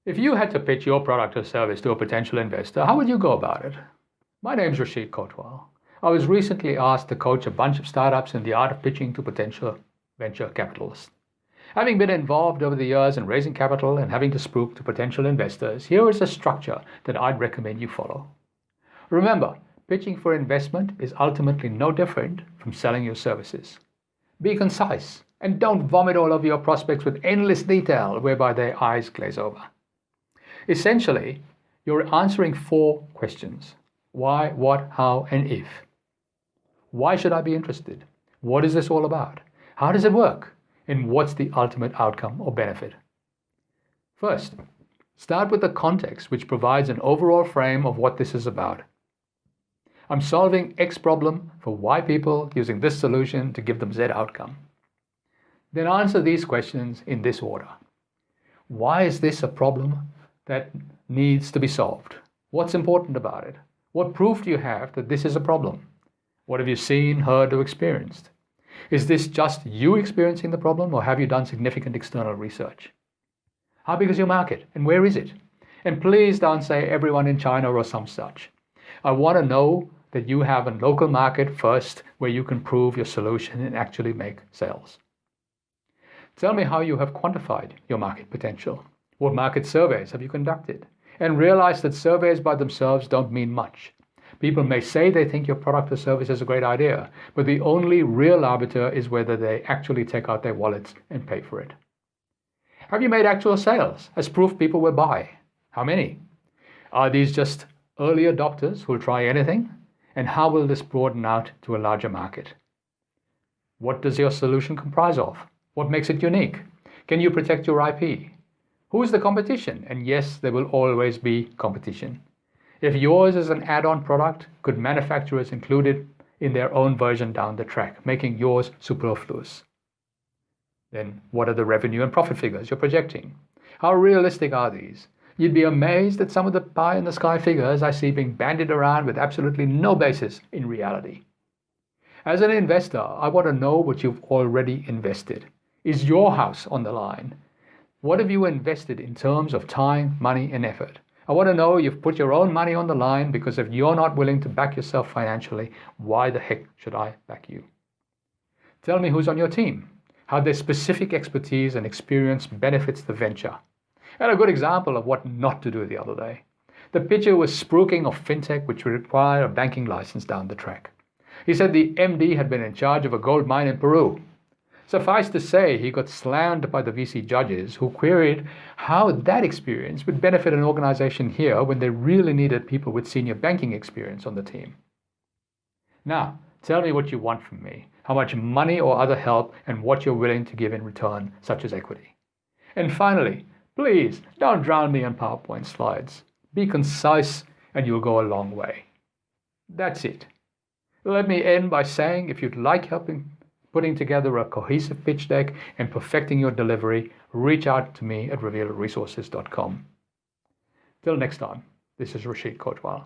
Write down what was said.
If you had to pitch your product or service to a potential investor, how would you go about it? My name's Rashid Kotwal. I was recently asked to coach a bunch of startups in the art of pitching to potential venture capitalists. Having been involved over the years in raising capital and having to spruik to potential investors, here is a structure that I'd recommend you follow. Remember, pitching for investment is ultimately no different from selling your services. Be concise and don't vomit all over your prospects with endless detail whereby their eyes glaze over. Essentially, you're answering 4 questions. Why, what, how, and if. Why should I be interested? What is this all about? How does it work? And what's the ultimate outcome or benefit? First, start with the context, which provides an overall frame of what this is about. I'm solving X problem for Y people using this solution to give them Z outcome. Then answer these questions in this order. Why is this a problem that needs to be solved? What's important about it? What proof do you have that this is a problem? What have you seen, heard, or experienced? Is this just you experiencing the problem, or have you done significant external research? How big is your market, and where is it? And please don't say everyone in China or some such. I want to know that you have a local market first where you can prove your solution and actually make sales. Tell me how you have quantified your market potential. What market surveys have you conducted? And realize that surveys by themselves don't mean much. People may say they think your product or service is a great idea, but the only real arbiter is whether they actually take out their wallets and pay for it. Have you made actual sales as proof people will buy? How many? Are these just early adopters who will try anything? And how will this broaden out to a larger market? What does your solution comprise of? What makes it unique? Can you protect your IP? Who is the competition? And yes, there will always be competition. If yours is an add-on product, could manufacturers include it in their own version down the track, making yours superfluous? Then what are the revenue and profit figures you're projecting? How realistic are these? You'd be amazed at some of the pie-in-the-sky figures I see being bandied around with absolutely no basis in reality. As an investor, I want to know what you've already invested. Is your house on the line? What have you invested in terms of time, money, and effort? I want to know you've put your own money on the line, because if you're not willing to back yourself financially, why the heck should I back you? Tell me who's on your team, how their specific expertise and experience benefits the venture. And a good example of what not to do the other day. The pitcher was spruiking of fintech, which would require a banking license down the track. He said the MD had been in charge of a gold mine in Peru. Suffice to say, he got slammed by the VC judges, who queried how that experience would benefit an organization here when they really needed people with senior banking experience on the team. Now, tell me what you want from me, how much money or other help, and what you're willing to give in return, such as equity. And finally, please don't drown me in PowerPoint slides. Be concise and you'll go a long way. That's it. Let me end by saying, if you'd like help in putting together a cohesive pitch deck and perfecting your delivery, reach out to me at revealresources.com. Till next time, this is Rashid Kotwal.